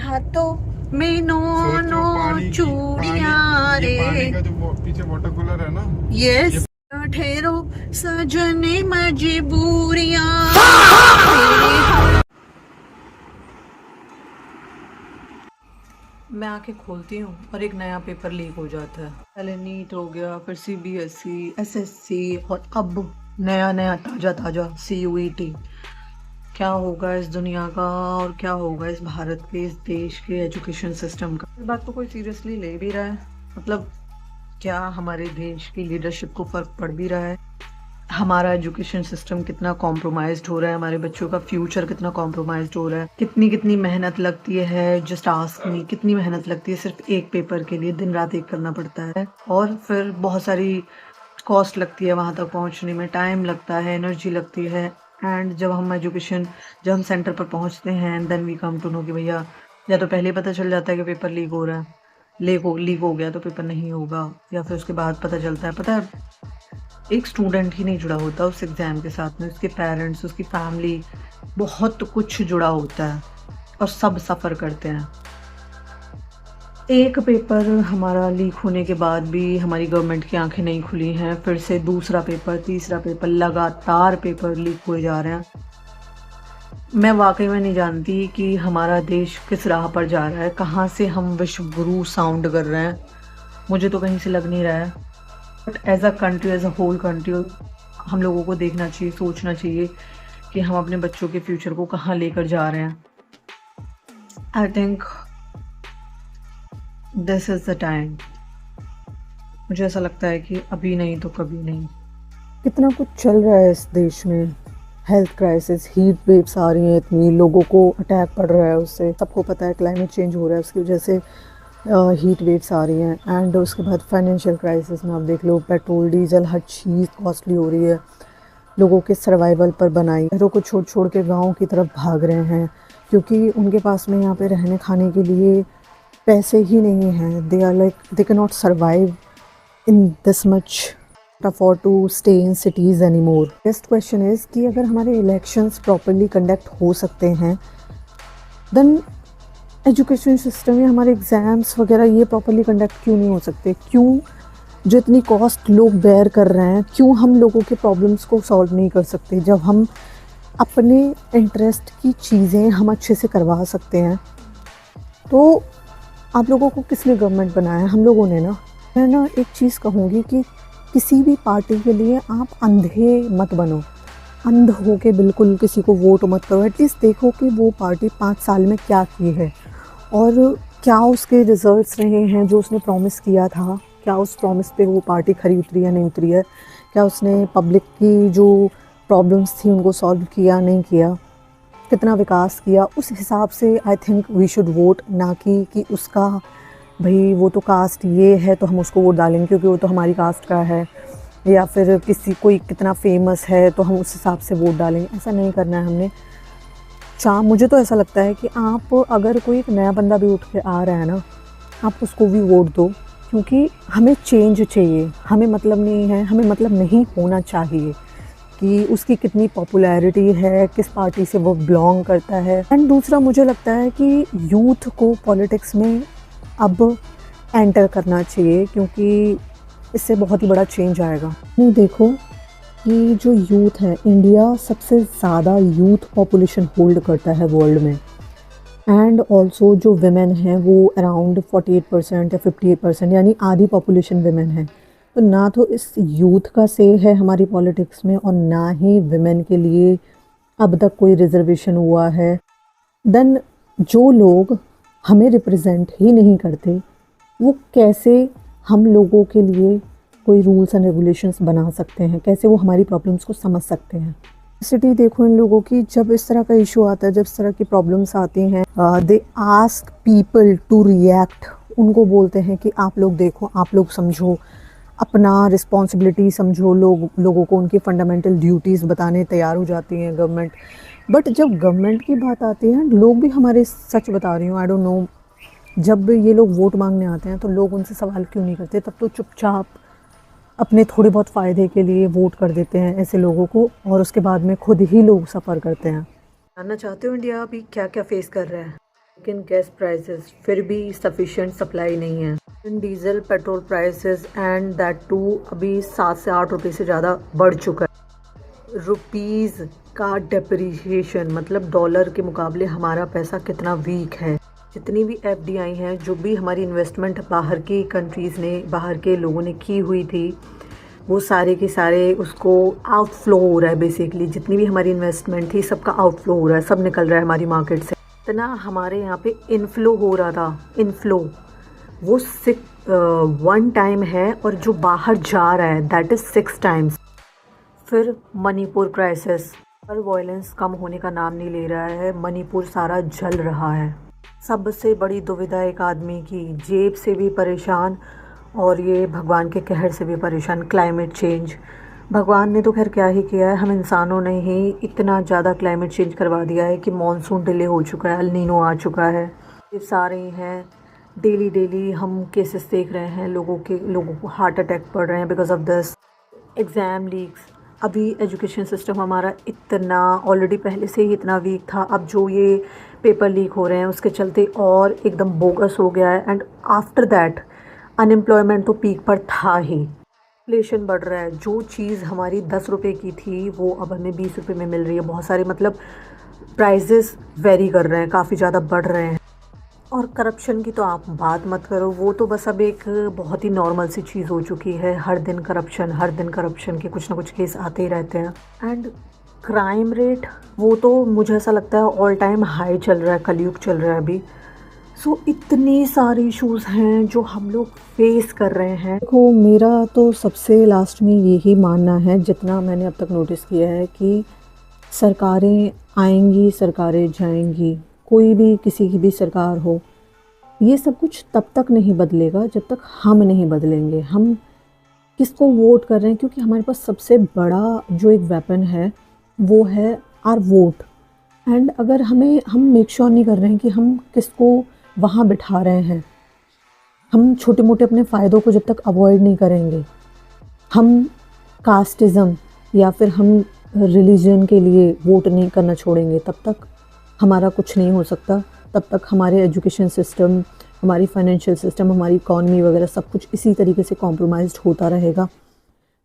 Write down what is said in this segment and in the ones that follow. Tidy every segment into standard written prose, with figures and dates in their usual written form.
हाथों में no no चूड़ियां रे। पानी का जो पीछे वाटर कूलर है ना, यस। ठहरो सजने मजबूरियां। मैं आंखें खोलती हूँ और एक नया पेपर लीक हो जाता है। पहले नीट हो गया, फिर सीबीएसई, एसएससी और अब नया नया ताजा ताजा सीयूईटी। क्या होगा इस दुनिया का और क्या होगा इस भारत के, इस देश के एजुकेशन सिस्टम का। इस बात को कोई सीरियसली ले भी रहा है? मतलब क्या हमारे देश की लीडरशिप को फर्क पड़ भी रहा है? हमारा एजुकेशन सिस्टम कितना कॉम्प्रोमाइज्ड हो रहा है, हमारे बच्चों का फ्यूचर कितना कॉम्प्रोमाइज्ड हो रहा है, कितनी कितनी मेहनत लगती है। जस्ट आस्क मी, कितनी मेहनत लगती है सिर्फ एक पेपर के लिए, दिन रात एक करना पड़ता है। और फिर बहुत सारी कॉस्ट लगती है वहाँ तक पहुँचने में, टाइम लगता है, एनर्जी लगती है। एंड जब हम सेंटर पर पहुँचते हैं, then we come to know कि भैया या तो पहले पता चल जाता है कि पेपर लीक हो रहा है, लीक हो गया तो पेपर नहीं होगा, या फिर उसके बाद पता चलता है। पता है, एक स्टूडेंट ही नहीं जुड़ा होता उस एग्ज़ाम के साथ में, उसके पेरेंट्स, उसकी फैमिली, बहुत कुछ जुड़ा होता है और सब सफ़र करते हैं। एक पेपर हमारा लीक होने के बाद भी हमारी गवर्नमेंट की आंखें नहीं खुली हैं। फिर से दूसरा पेपर, तीसरा पेपर, लगातार पेपर लीक हुए जा रहे हैं। मैं वाकई में नहीं जानती कि हमारा देश किस राह पर जा रहा है, कहाँ से हम विश्व गुरु साउंड कर रहे हैं। मुझे तो कहीं से लग नहीं रहा है। But as a country, as a whole country, हम लोगों को देखना चाहिए, सोचना चाहिए कि हम अपने बच्चों के फ्यूचर को कहाँ लेकर जा रहे हैं। I think this is the time. मुझे ऐसा लगता है कि अभी नहीं तो कभी नहीं। कितना कुछ चल रहा है इस देश में, हेल्थ क्राइसिस, हीट वेव्स आ रही हैं, इतनी लोगों को अटैक पड़ रहा है उससे। सबको पता है क्लाइमेट चेंज हो रहा है, उसकी वजह से हीट वेव्स आ रही हैं। एंड उसके बाद फाइनेंशियल क्राइसिस में आप देख लो, पेट्रोल डीजल हर चीज़ कॉस्टली हो रही है। लोगों के सर्वाइवल पर बनाई, शहरों को छोड़ छोड़ के गाँव की तरफ भाग रहे हैं क्योंकि उनके पास में यहाँ पे रहने खाने के लिए पैसे ही नहीं हैं। They are like they can not survive in this much afford to stay in cities any more. Next question is कि अगर हमारे इलेक्शंस प्रॉपरली कंडक्ट हो सकते हैं, देन एजुकेशन सिस्टम या हमारे एग्ज़ाम्स वगैरह ये प्रॉपरली कंडक्ट क्यों नहीं हो सकते? क्यों जो इतनी कॉस्ट लोग बेयर कर रहे हैं, क्यों हम लोगों के प्रॉब्लम्स को सॉल्व नहीं कर सकते? जब हम अपने इंटरेस्ट की चीज़ें हम अच्छे से करवा सकते हैं, तो आप लोगों को किसने गवर्नमेंट बनाया है? हम लोगों ने ना। मैं ना एक चीज़ कहूँगी कि किसी भी पार्टी के लिए आप अंधे मत बनो, अंध हो के बिल्कुल किसी को वोट मत करो। एटलीस्ट देखो कि वो पार्टी 5 साल में क्या की है और क्या उसके रिजल्ट्स रहे हैं जो उसने प्रॉमिस किया था। क्या उस प्रॉमिस पे वो पार्टी खरी उतरी या नहीं उतरी है? क्या उसने पब्लिक की जो प्रॉब्लम्स थी उनको सॉल्व किया नहीं किया? कितना विकास किया? उस हिसाब से I think we should vote, ना कि उसका भाई वो तो कास्ट ये है तो हम उसको वोट डालेंगे क्योंकि वो तो हमारी कास्ट का है, या फिर कोई कितना फेमस है तो हम उस हिसाब से वोट डालेंगे। ऐसा नहीं करना है हमने। मुझे तो ऐसा लगता है कि आप अगर कोई एक नया बंदा भी उठ के आ रहा है ना, आप उसको भी वोट दो, क्योंकि हमें चेंज चाहिए। हमें मतलब नहीं है, हमें मतलब नहीं होना चाहिए कि उसकी कितनी पॉपुलैरिटी है, किस पार्टी से वो बिलोंग करता है। एंड दूसरा, मुझे लगता है कि यूथ को पॉलिटिक्स में अब एंटर करना चाहिए क्योंकि इससे बहुत ही बड़ा चेंज आएगा। नहीं, देखो कि जो यूथ है, इंडिया सबसे ज़्यादा यूथ पॉपुलेशन होल्ड करता है वर्ल्ड में। एंड ऑल्सो जो विमेन हैं वो अराउंड 48% या 58%, यानी आधी पॉपुलेशन विमेन है। तो ना तो इस यूथ का से है हमारी पॉलिटिक्स में और ना ही विमेन के लिए अब तक कोई रिजर्वेशन हुआ है। देन जो लोग हमें रिप्रेजेंट ही नहीं करते, वो कैसे हम लोगों के लिए कोई रूल्स एंड रेगुलेशंस बना सकते हैं? कैसे वो हमारी प्रॉब्लम्स को समझ सकते हैं? सिटी देखो इन लोगों की, जब इस तरह का इशू आता है, जब इस तरह की प्रॉब्लम्स आती हैं, they ask people to react. उनको बोलते हैं कि आप लोग देखो, आप लोग समझो, अपना रिस्पॉन्सिबिलिटी समझो। लोगों को उनकी फंडामेंटल ड्यूटीज़ बताने तैयार हो जाती हैं गवर्नमेंट। बट जब गवर्नमेंट की बात आती है, लोग भी हमारे, सच बता रही हूँ, आई डोंट नो, जब ये लोग वोट मांगने आते हैं तो लोग उनसे सवाल क्यों नहीं करते? तब तो चुपचाप अपने थोड़े बहुत फ़ायदे के लिए वोट कर देते हैं ऐसे लोगों को, और उसके बाद में खुद ही लोग सफ़र करते हैं। जानना चाहते हो इंडिया अभी क्या क्या फेस कर रहा है? लेकिन गैस प्राइसेस फिर भी सफिशिएंट सप्लाई नहीं है। Diesel petrol prices and that too अभी 7 से 8 रुपये से ज़्यादा बढ़ चुका है। रुपीज़ का डेप्रिसिएशन मतलब डॉलर के मुकाबले हमारा पैसा कितना वीक है। जितनी भी एफडीआई हैं, जो भी हमारी इन्वेस्टमेंट बाहर की कंट्रीज़ ने, बाहर के लोगों ने की हुई थी, वो सारे के सारे उसको आउटफ्लो हो रहा है। बेसिकली जितनी भी हमारी इन्वेस्टमेंट थी सबका आउटफ्लो हो रहा है, सब निकल रहा है हमारी मार्केट से। इतना हमारे यहाँ पे इनफ्लो हो रहा था, इनफ्लो वो 1 टाइम है और जो बाहर जा रहा है दैट इज़ 6 टाइम्स। फिर मणिपुर क्राइसिस पर वायलेंस कम होने का नाम नहीं ले रहा है, मणिपुर सारा जल रहा है। सबसे बड़ी दुविधा एक आदमी की, जेब से भी परेशान और ये भगवान के कहर से भी परेशान, क्लाइमेट चेंज। भगवान ने तो खैर क्या ही किया है, हम इंसानों ने ही इतना ज़्यादा क्लाइमेट चेंज करवा दिया है कि मॉनसून डिले हो चुका है, अल नीनो आ चुका है। ये सारे हैं डेली हम केसेस देख रहे हैं, लोगों को हार्ट अटैक पड़ रहे हैं because of this. Exam leaks, अभी एजुकेशन सिस्टम हमारा इतना ऑलरेडी पहले से ही इतना वीक था, अब जो ये पेपर लीक हो रहे हैं उसके चलते और एकदम बोगस हो गया है। एंड आफ्टर दैट अनएम्प्लॉयमेंट तो पीक पर था ही, इन्फ्लेशन बढ़ रहा है। जो चीज़ हमारी 10 रुपये की थी वो अब हमें 20 रुपये में मिल रही है। बहुत सारे मतलब प्राइजेस वेरी कर रहे हैं, काफ़ी ज़्यादा बढ़ रहे हैं। और करप्शन की तो आप बात मत करो, वो तो बस अब एक बहुत ही नॉर्मल सी चीज़ हो चुकी है। हर दिन करप्शन के कुछ ना कुछ केस आते ही रहते हैं। एंड क्राइम रेट वो तो मुझे ऐसा लगता है ऑल टाइम हाई चल रहा है, कलयुग चल रहा है अभी। सो इतनी सारी इश्यूज़ हैं जो हम लोग फेस कर रहे हैं। देखो मेरा तो सबसे लास्ट में यही मानना है, जितना मैंने अब तक नोटिस किया है, कि सरकारें आएंगी, सरकारें जाएंगी, कोई भी किसी की भी सरकार हो, ये सब कुछ तब तक नहीं बदलेगा जब तक हम नहीं बदलेंगे। हम किसको वोट कर रहे हैं, क्योंकि हमारे पास सबसे बड़ा जो एक वेपन है वो है आर वोट। एंड अगर हम मेक श्योर नहीं कर रहे हैं कि हम किसको वहाँ बिठा रहे हैं, हम छोटे मोटे अपने फ़ायदों को जब तक अवॉइड नहीं करेंगे, हम कास्टिज़म या फिर हम रिलीजन के लिए वोट नहीं करना छोड़ेंगे, तब तक हमारा कुछ नहीं हो सकता। तब तक हमारे एजुकेशन सिस्टम, हमारी फाइनेंशियल सिस्टम, हमारी इकॉनमी वगैरह सब कुछ इसी तरीके से कॉम्प्रोमाइज़्ड होता रहेगा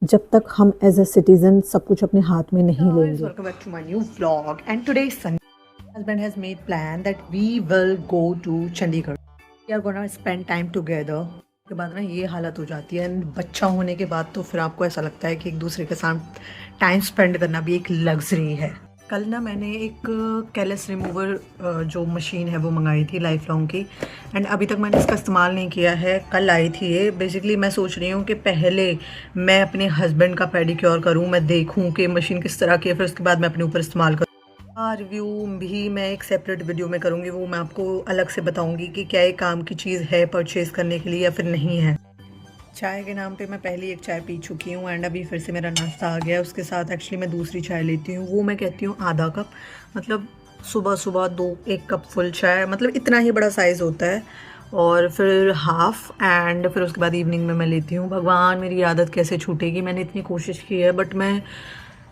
जब तक हम एज अ सिटीज़न सब कुछ अपने हाथ में नहीं लेंगे। Welcome back to my new vlog, and today is Sunday. My husband has made plan that we will go to Chandigarh. We are gonna spend time together. के बाद ना ये हालत हो जाती है, and बच्चा होने के बाद तो फिर आपको ऐसा लगता है कि एक दूसरे के साथ टाइम स्पेंड करना भी एक लग्जरी है। कल ना मैंने एक कैलस रिमूवर जो मशीन है वो मंगाई थी लाइफ लॉन्ग की, एंड अभी तक मैंने इसका इस्तेमाल नहीं किया है। कल आई थी ये। बेसिकली मैं सोच रही हूँ कि पहले मैं अपने हस्बैंड का पेडिक्योर करूँ, मैं देखूँ कि मशीन किस तरह की है, फिर उसके बाद मैं अपने ऊपर इस्तेमाल करूँ। रिव्यू भी मैं एक सेपरेट वीडियो में करूँगी, वो मैं आपको अलग से बताऊँगी कि क्या ये काम की चीज़ है परचेज़ करने के लिए या फिर नहीं है। चाय के नाम पे मैं पहले एक चाय पी चुकी हूँ एंड अभी फिर से मेरा नाश्ता आ गया। उसके साथ एक्चुअली मैं दूसरी चाय लेती हूँ, वो मैं कहती हूँ आधा कप, मतलब सुबह 1 कप फुल चाय, मतलब इतना ही बड़ा साइज़ होता है, और फिर हाफ़, एंड फिर उसके बाद इवनिंग में मैं लेती हूँ। भगवान मेरी आदत कैसे छूटेगी, मैंने इतनी कोशिश की है बट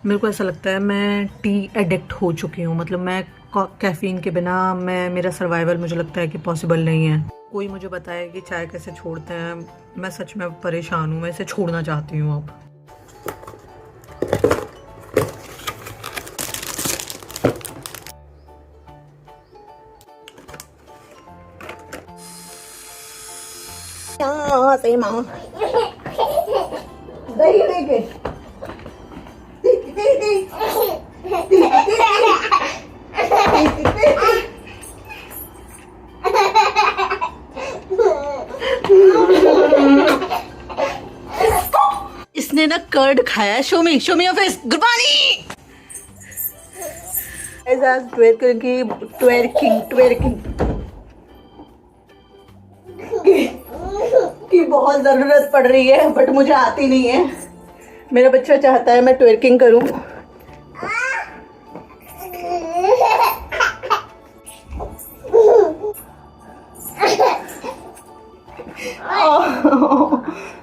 मेरे को ऐसा लगता है मैं टी एडिक्ट हो चुकी हूँ। मतलब मैं कैफ़ीन के बिना मेरा सर्वाइवल मुझे लगता है कि पॉसिबल नहीं है। कोई मुझे बताए कि चाय कैसे छोड़ते हैं, मैं सच में परेशान हूँ, मैं इसे छोड़ना चाहती हूँ अब। से माँ दही लेके इसने ना कर्ड खाया है। Show me your face Gurbani. Twerking की बहुत ज़रूरत पड़ रही है बट मुझे आती नहीं है। मेरा बच्चा चाहता है मैं ट्वेरकिंग करूं।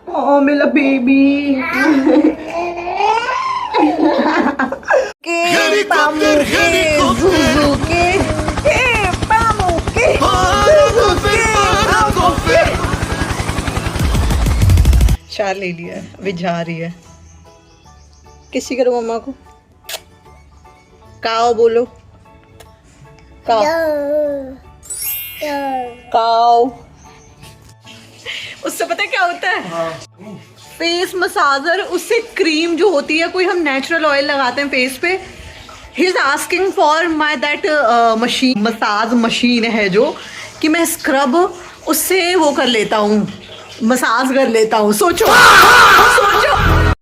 Oh, मेरा बेबी के पामू के जुजू के पामू के प्यार ले लिया है, अभी जा रही है। किसी करो मम्मा को, काओ बोलो, काओ काओ। उससे पता है क्या होता है? फेस मसाजर, उससे क्रीम जो होती है, कोई हम नेचुरल ऑयल लगाते हैं फेस पे, he is asking for my that machine, massage machine है जो, कि मैं स्क्रब उससे वो कर लेता हूँ, मसाज कर लेता हूँ। सोचो सोचो।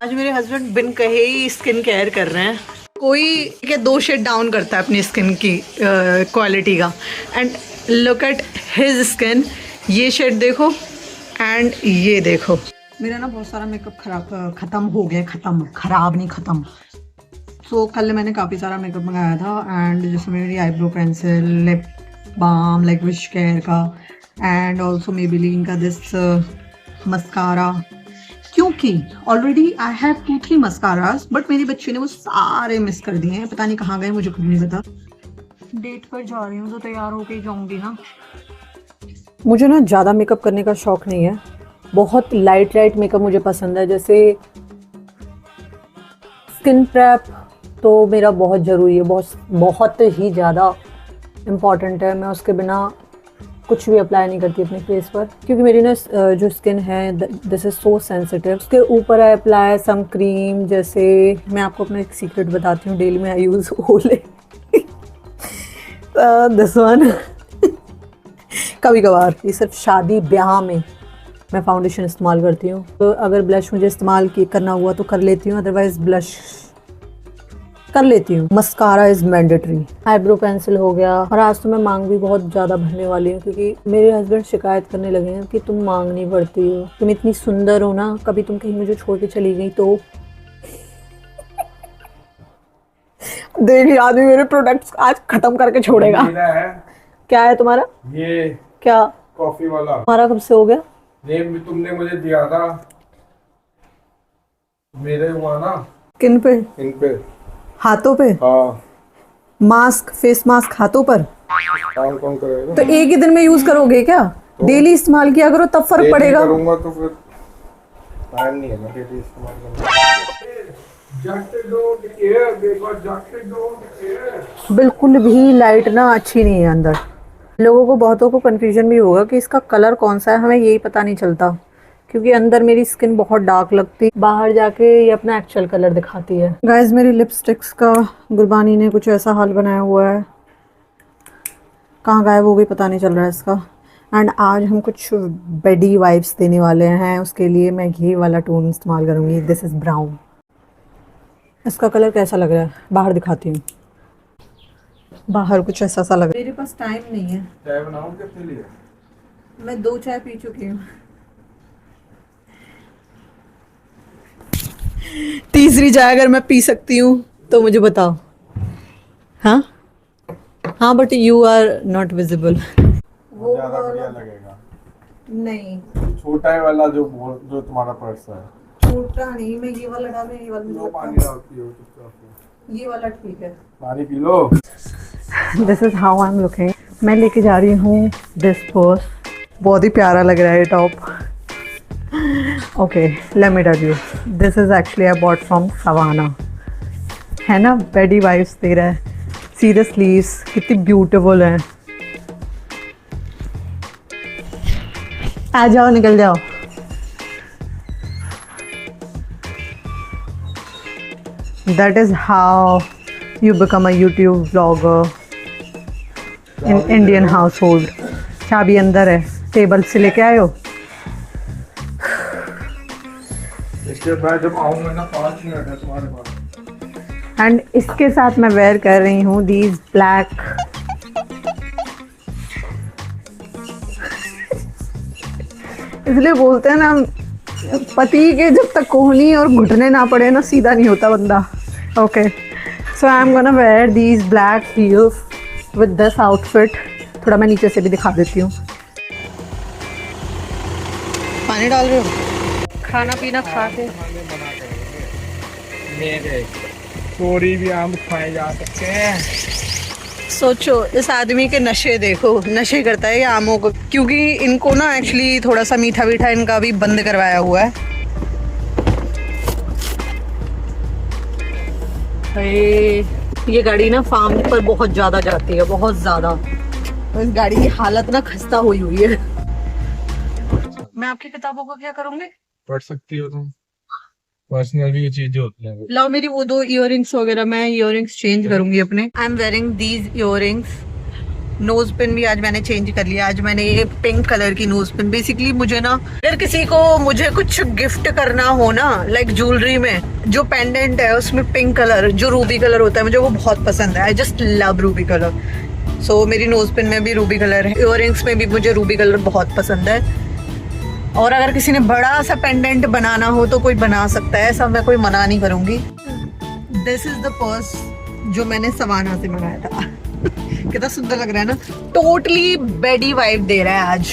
आज मेरे हस्बैंड बिन कहे ही स्किन केयर कर रहे हैं। कोई के 2 शेड डाउन करता है अपनी स्किन की क्वालिटी का, and look at his skin. ये शेड देखो एंड ये देखो। मेरा ना बहुत सारा मेकअप ख़त्म हो गया, ख़राब नहीं ख़त्म। सो कल मैंने काफ़ी सारा मेकअप मंगाया था, एंड जैसे मेरी eyebrow pencil, lip balm like Wishcare का, एंड ऑल्सो मेबेलिन का दिस मस्कारा, क्योंकि already I have 2-3 mascaras, but मेरी बच्ची ने वो सारे मिस कर दिए हैं। पता नहीं कहाँ गए, मुझे खुद नहीं पता। डेट पर जा रही हूँ तो तैयार होके ही जाऊँगी ना। मुझे ना ज़्यादा मेकअप करने का शौक़ नहीं है, बहुत लाइट मेकअप मुझे पसंद है। जैसे स्किन प्रेप तो मेरा बहुत ज़रूरी है, बहुत ही ज़्यादा इम्पॉर्टेंट है। मैं उसके बिना कुछ भी अप्लाई नहीं करती अपने फेस पर, क्योंकि मेरी ना जो स्किन है दिस इज़ सो सेंसिटिव। उसके ऊपर आई अप्लाई सम क्रीम। जैसे मैं आपको अपना एक सीक्रेट बताती हूँ, डेली में आई यूज़ ओले दिस वन कभी कभार, ये सिर्फ शादी ब्याह में मैं फाउंडेशन इस्तेमाल करती हूँ। तो अगर ब्लश मुझे इस्तेमाल करना हुआ तो कर लेती हूँ, अदरवाइज ब्लश कर लेती हूँ। Mascara is mandatory. Eyebrow pencil हो गया। और आज तो मैं मांग भी बहुत ज़्यादा भरने वाली हूँ, क्योंकि मेरे हस्बैंड शिकायत करने लगे हैं कि तुम मांग नहीं भरती हो, तुम इतनी सुंदर हो ना, कभी तुम कहीं मुझे छोड़ के चली गई तो। देखिए आदमी मेरे प्रोडक्ट्स आज खत्म करके छोड़ेगा। क्या है तुम्हारा? ये क्या कॉफी वाला तुम्हारा कब से हो गया? नेम तुमने मुझे दिया था, मेरे हुआ ना किन पे? इन पे, हाथों पे? हाँ। मास्क, फेस मास्क हाथों पर? काम कौन करेगा? तो एक ही दिन में यूज करोगे क्या? तो डेली इस्तेमाल किया करो, तब फर्क पड़ेगा। करूंगा तो फिर टाइम नहीं है ना डेली इस्तेमाल करने। बिल्कुल भी लाइट ना अच्छी नहीं है अंदर। लोगों को, बहुतों को कंफ्यूजन भी होगा कि इसका कलर कौन सा है, हमें यही पता नहीं चलता, क्योंकि अंदर मेरी स्किन बहुत डार्क लगती, बाहर जाके ये अपना एक्चुअल कलर दिखाती है। गाइस मेरी लिपस्टिक्स का गुरबानी ने कुछ ऐसा हाल बनाया हुआ है, कहाँ गायब हो गई पता नहीं चल रहा है इसका। एंड आज हम कुछ बेडी वाइब्स देने वाले हैं, उसके लिए मैं ये वाला टोन इस्तेमाल करूँगी। This is brown. इसका कलर कैसा लग रहा है बाहर दिखाती हूँ। बाहर कुछ ऐसा सा लग रहा है। मेरे पास टाइम नहीं है। चाय बनाऊं किसके लिए? मैं 2 चाय पी चुकी हूँ, तीसरी चाय अगर मैं पी सकती हूँ तो मुझे बताओ। हाँ हाँ, but you are not visible. वो ज्यादा बढ़िया लगेगा। नहीं, छोटा है वाला जो तुम्हारा पर्स है। छोटा नहीं, मैं ये वाला डालूं, ये वाला लो पानी डालती हो चुपचाप, ये वाला ठीक है। पानी P low. This is how I am looking. मैं लेके जा रही हूँ दिस पर्स, बहुत ही प्यारा लग रहा है ये top. Okay let me tell you, this is actually I bought from Savana, है ना, बेडी वाइब्स दे रहा है। सी द स्लीव्स कितनी ब्यूटीफुल है। आ जाओ, निकल जाओ। That is how you become a YouTube vlogger in Indian household. चाबी अंदर है, टेबल से लेके आए हो। इसके बाद जब आऊंगा ना 5 मिनट है तुम्हारे पास। एंड इसके साथ मैं वेयर कर रही हूँ दीज ब्लैक इसलिए बोलते हैं ना, पति के जब तक कोहनी और घुटने ना पड़े ना, सीधा नहीं होता बंदा। Okay so I am gonna wear these black heels with this outfit. थोड़ा मैं नीचे से भी दिखा देती हूँ। पानी डाल रहे हो? खाना पीना खा के चोरी भी आम खाए जा सकते हैं। सोचो इस आदमी के नशे देखो, नशे करता है ये आमों को, क्योंकि इनको ना एक्चुअली थोड़ा सा मीठा मीठा इनका भी बंद करवाया हुआ है। ये गाड़ी ना फार्म पर बहुत ज्यादा जाती है, बहुत ज्यादा। तो इस गाड़ी की हालत ना खस्ता हुई है। मैं आपकी किताबों को क्या करूंगी? पढ़ सकती हो तुम, पर्सनल भी ये चीजें होती हैं। लाओ मेरी वो 2 इयररिंग्स वगैरह, मैं इयररिंग्स चेंज करूंगी अपने। I am wearing these earrings. Nose pin भी आज मैंने चेंज कर लिया। आज मैंने ये पिंक कलर की नोज पिन, बेसिकली मुझे ना अगर किसी को मुझे कुछ गिफ्ट करना हो ना, लाइक ज्वेलरी में जो पेंडेंट है उसमें पिंक कलर जो रूबी कलर होता है, मुझे वो बहुत पसंद है। I just love ruby colour. So मेरी नोज पिन में भी रूबी कलर है, इयररिंग्स में भी मुझे रूबी कलर बहुत पसंद है। और अगर किसी ने बड़ा सा पेंडेंट बनाना हो तो कोई बना सकता है, ऐसा मैं कोई मना नहीं करूंगी। दिस इज द पर्स जो मैंने सवाना से मंगाया था। कितना सुंदर लग रहा है ना, टोटली बेडी वाइब दे रहा है आज।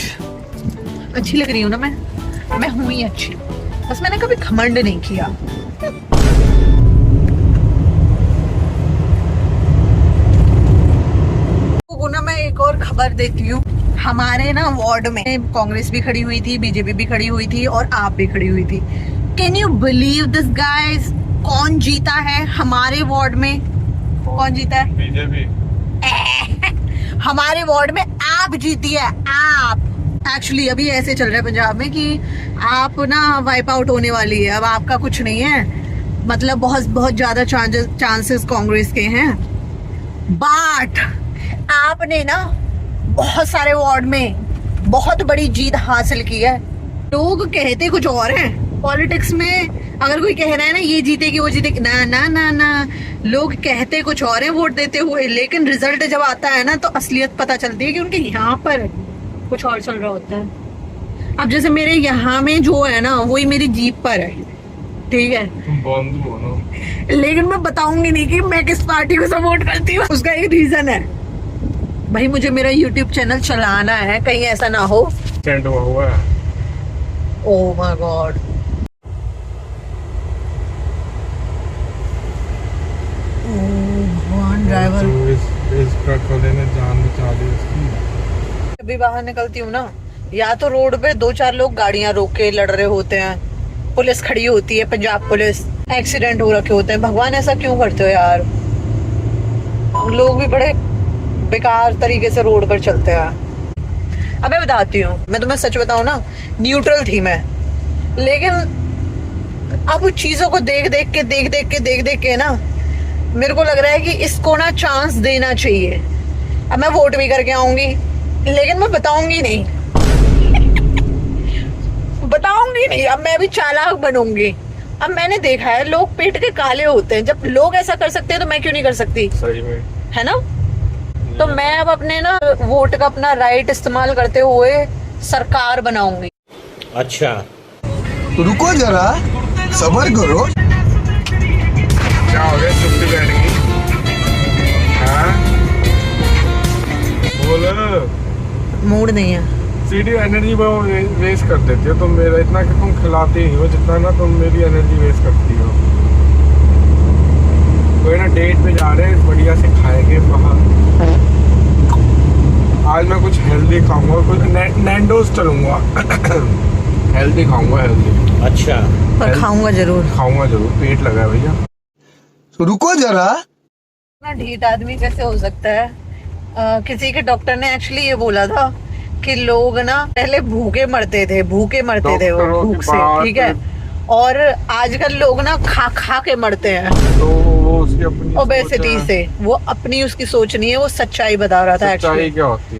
अच्छी लग रही हूँ ना मैं हूँ ही अच्छी, बस मैंने कभी घमंड नहीं किया। तो ना मैं एक और खबर देती हूँ। हमारे ना वार्ड में कांग्रेस भी खड़ी हुई थी, बीजेपी भी खड़ी हुई थी और आप भी खड़ी हुई थी। Can you believe this guys? कौन जीता है हमारे वार्ड में? कौन जीता है? बीजेपी। हमारे वार्ड में आप जीती है, आप। एक्चुअली अभी ऐसे चल रहा है पंजाब में कि आप ना वाइप आउट होने वाली है, अब आपका कुछ नहीं है। मतलब बहुत बहुत ज्यादा चांसेस कांग्रेस के हैं। बट आपने ना बहुत सारे वार्ड में बहुत बड़ी जीत हासिल की है। लोग कहते कुछ और हैं पॉलिटिक्स में। अगर कोई कह रहा है ना ये जीतेगी वो जीतेगी, ना ना ना ना, लोग कहते कुछ और हैं वोट देते हुए, लेकिन रिजल्ट जब आता है ना तो असलियत पता चलती है कि उनके यहाँ पर कुछ और चल रहा होता है। अब जैसे मेरे यहाँ में जो है ना वही मेरी जीप पर है, ठीक है, तुम बंधु हो ना। लेकिन मैं बताऊंगी नहीं कि मैं किस पार्टी को सपोर्ट करती हूँ। उसका एक रीजन है भाई, मुझे मेरा YouTube चैनल चलाना है, कहीं ऐसा ना हो स्टैंड हुआ है। Oh my God. भगवान ड्राइवर। इस ट्रक वाले ने जान बचा दी उसकी। जब भी बाहर निकलती हूँ ना, या तो रोड पे 2-4 लोग गाड़ियां रोक के लड़ रहे होते हैं, पुलिस खड़ी होती है, पंजाब पुलिस, एक्सीडेंट हो रखे होते हैं। भगवान ऐसा क्यों करते हो यार? लोग भी बड़े बेकार तरीके से रोड पर चलते हैं। अब मैं बताती हूँ, मैं तुम्हें सच बताऊँ ना, न्यूट्रल थी मैं, लेकिन अब चीजों को देख देख के ना मेरे को लग रहा है कि इसको ना चांस देना चाहिए। अब मैं वोट भी करके आऊंगी, लेकिन मैं बताऊंगी नहीं। बताऊंगी नहीं, अब मैं भी चालाक बनूंगी। अब मैंने देखा है लोग पेट के काले होते हैं, जब लोग ऐसा कर सकते हैं तो मैं क्यों नहीं कर सकती? सही में है ना? तो मैं अब अपने ना वोट का अपना राइट इस्तेमाल करते हुए सरकार बनाऊंगी। अच्छा तो रुको जरा, सब्र करो। क्या हो गया चुप्पी बैठ गई? हाँ बोलो। मूड नहीं है। सीधी एनर्जी वेस्ट कर देती हो तुम मेरा, इतना कि तुम खिलाते ही हो जितना ना तुम मेरी एनर्जी वेस्ट करती हो। कोई ना डेट पे जा रहे हैं, बढ़िया से खाएंगे बाहर। आज मैं कुछ हेल्दी खाऊंगा, कुछ नैंडोज चलूंगा। हेल्दी खाऊंगा, हेल्दी। अच्छा पर खाऊंगा जरूर, पेट लगा है भैया। तो रुको जरा। ना ढीठ आदमी कैसे हो सकता है? किसी के डॉक्टर ने एक्चुअली ये बोला था कि लोग ना पहले भूखे मरते थे वो भूख से, ठीक है, और आजकल लोग ना खा के मरते हैं। तो वो उसकी अपनी ओबेसिटी से, वो अपनी उसकी सोच नहीं है, वो सच्चाई बता रहा था। सच्चाई क्या होती है?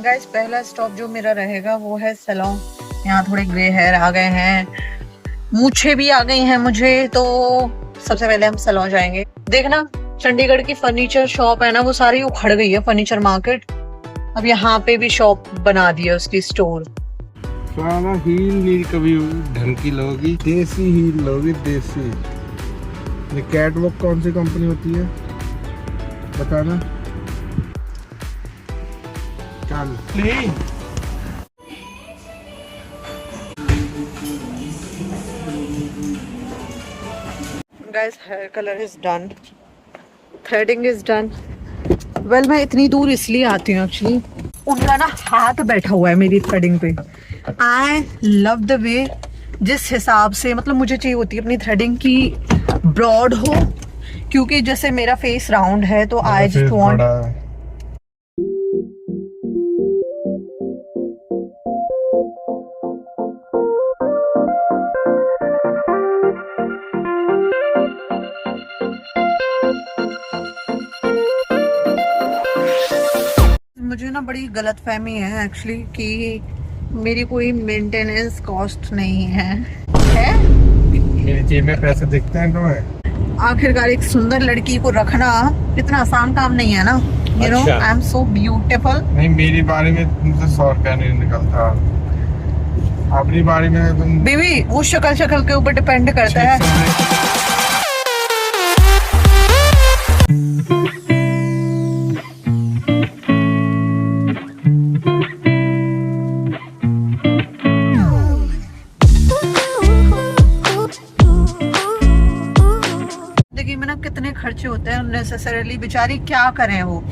गाइस पहला स्टॉप जो मेरा रहेगा वो है सैलून। यहाँ थोड़े ग्रे हेयर आ गए हैं, मूछें भी आ गई हैं मुझे, तो सबसे पहले हम सैलून जाएंगे। देखना चंडीगढ़ की फर्नीचर शॉप है ना, वो सारी उखड़ गई है, फर्नीचर मार्केट। अब यहाँ पे भी शॉप बना दी है उसकी, स्टोर। सारा हील नहीं कभी ढंग की लोगी, देसी हील लोगी, देसी। ये कैटवॉक कौन सी कंपनी होती है बताना? चल guys, hair color is done, threading is done, well मैं इतनी दूर इसलिए आती हूँ एक्चुअली, उनका ना हाथ बैठा हुआ है मेरी थ्रेडिंग पे। आई लव द वे, जिस हिसाब से मतलब मुझे चाहिए होती है अपनी थ्रेडिंग की ब्रॉड हो, क्योंकि जैसे मेरा फेस राउंड है तो आई जस्ट वांट। मुझे ना बड़ी गलतफहमी है एक्चुअली कि मेरी कोई मेंटेनेंस कॉस्ट नहीं है। मेरी जेब में पैसे दिखते हैं तुम्हें? आखिरकार एक सुंदर लड़की को रखना इतना आसान काम नहीं है ना। You know I am so beautiful. नहीं, मेरी बारी में तुमसे 100 रुपया नहीं निकलता, अपनी बारी में तुम। बेबी वो शक्ल के ऊपर डिपेंड करता है। कितने खर्चे होते हैं नेसेसरीली, बेचारी क्या करें वो।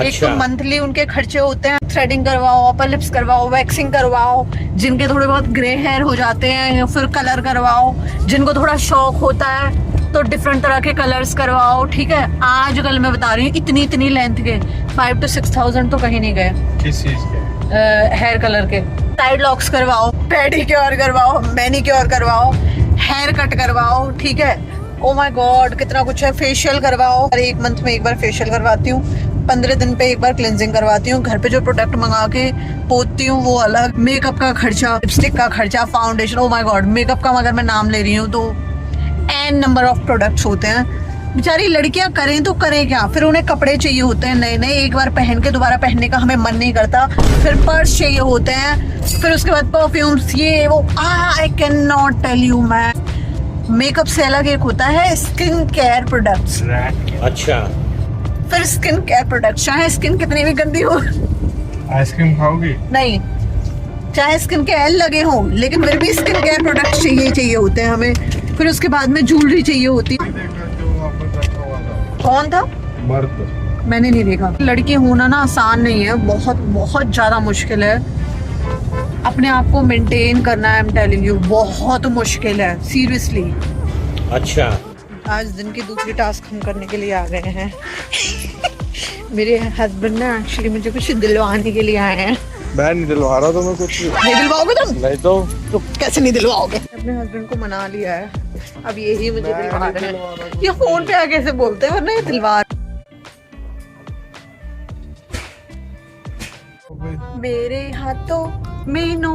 एक तो मंथली उनके खर्चे होते हैं, थ्रेडिंग करवाओ, अपर लिप्स करवाओ, वैक्सिंग करवाओ, जिनके थोड़े बहुत ग्रे हेयर हो जाते हैं फिर कलर करवाओ, जिनको थोड़ा शौक होता है तो डिफरेंट तरह के कलर्स करवाओ। ठीक है, आजकल मैं बता रही हूँ इतनी लेंथ के 5 to 6,000 तो कहीं नहीं गए। किस चीज के? हेयर कलर के। साइड लॉक्स करवाओ, पेडिक्योर करवाओ, मैनिक्योर करवाओ, हेयर कट करवाओ। ठीक है, ओ माय गॉड कितना कुछ है। फेशियल करवाओ, अरे 1 मंथ में एक बार फेशियल करवाती हूँ, 15 दिन पे एक बार क्लेंजिंग करवाती हूँ, घर पे जो प्रोडक्ट मंगा के पोतती हूँ वो अलग, मेकअप का खर्चा, लिपस्टिक का खर्चा, foundation. Oh my God, makeup का अगर मैं नाम ले रही हूँ तो एन नंबर ऑफ प्रोडक्ट्स होते हैं। बेचारी लड़कियां करें तो करें क्या, फिर उन्हें कपड़े चाहिए होते हैं नए नए, एक बार पहन के दोबारा पहनने का हमें मन नहीं करता, फिर पर्स चाहिए होते हैं, फिर उसके बाद परफ्यूम्स, ये वो। I can not tell you man. Makeup से अलग एक होता है स्किन केयर प्रोडक्ट्स। अच्छा, फिर स्किन केयर प्रोडक्ट्स, चाहे स्किन कितनी भी गंदी हो। आइसक्रीम खाओगी? नहीं, चाहे स्किन के एल लगे हो लेकिन फिर भी स्किन केयर प्रोडक्ट्स चाहिए होते हैं हमें। फिर उसके बाद में ज्वेलरी चाहिए होती है। कौन था? मर्द। मैंने नहीं देखा। लड़की होना ना आसान नहीं है, बहुत ज्यादा मुश्किल है। अपने आप को मेंटेन करना, आई एम टेलिंग यू, बहुत मुश्किल है सीरियसली। अच्छा, आज दिन की दूसरी टास्क हम करने के लिए आ गए हैं। मेरे हस्बैंड ने एक्चुअली मुझे कुछ दिलवाने के लिए आए हैं। मैं नहीं दिलवा रहा तो मैं कुछ नहीं दिलवाओगे तुम? नहीं तो कैसे नहीं दिलवाओगे? अपने हस्बैंड को मना लिया है, अब यही मुझे दिलवा रहे हैं। ये फोन पे आगे से बोलते हैं वरना ये दिलवा। मेरे हाथों में नो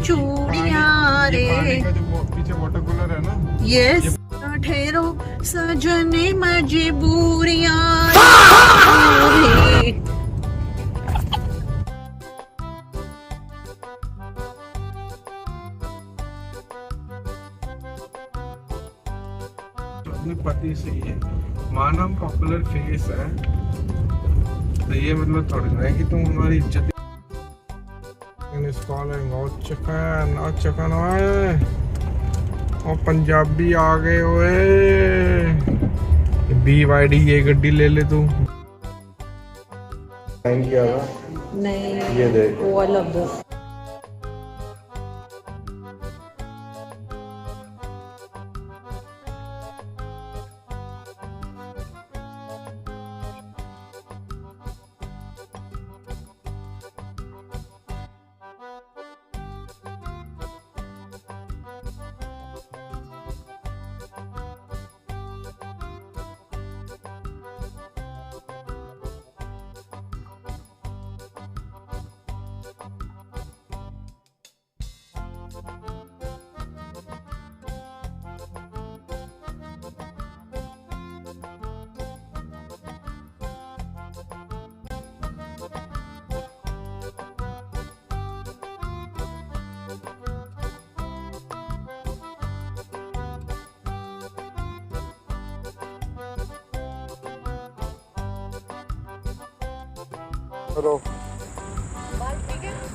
चूड़ियां रे। पीछे वाटर कूलर है ना? यस। ठहरो सजने मजबूरियां रे। अपने पति से ही है, माना हम पॉपुलर फेस है तो ये मतलब थोड़ी ना है कि तुम हमारी इज्जत। और पंजाबी आ गए ओए। BYD ये गड्डी ले ले तू। क्या नहीं, ये देख, वो अलग है।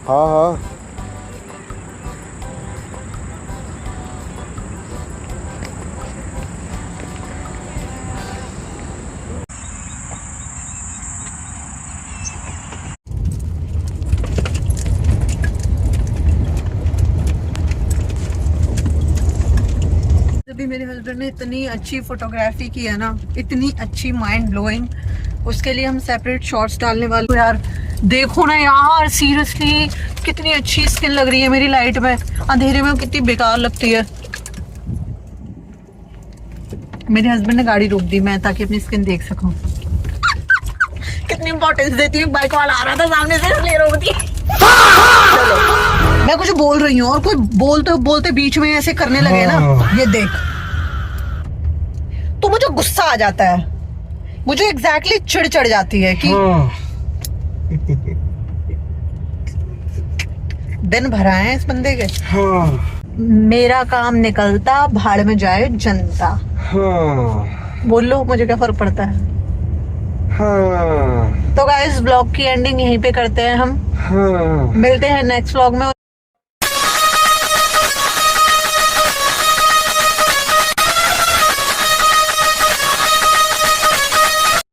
हाँ हाँ, अभी मेरे हस्बैंड ने इतनी अच्छी फोटोग्राफी की है ना, इतनी अच्छी, माइंड ब्लोइंग, उसके लिए हम सेपरेट शॉर्ट्स डालने वाले हैं। यार देखो ना यार, सीरियसली कितनी अच्छी स्किन लग रही है मेरी लाइट में, अंधेरे में कितनी बेकार लगती है। मेरे हस्बैंड ने गाड़ी रोक दी मैं ताकि अपनी स्किन देख सकूं। कितनी इंपॉर्टेंस देती हूँ, बाइक वाला आ रहा था सामने से, इसलिए रोक दी। चलो मैं कुछ बोल रही हूँ और कोई बोलते बोलते बीच में ऐसे करने लगे ना, ये देख, तो मुझे गुस्सा आ जाता है, मुझे एग्जैक्टली चिढ़ चढ़ जाती है कि दिन भरा है इस बंदे के। मेरा काम निकलता, भाड़ में जाए जनता। बोल लो, मुझे क्या फर्क पड़ता है। तो गाइस, ब्लॉग की एंडिंग यहीं पे करते हैं हम। मिलते हैं नेक्स्ट व्लॉग में।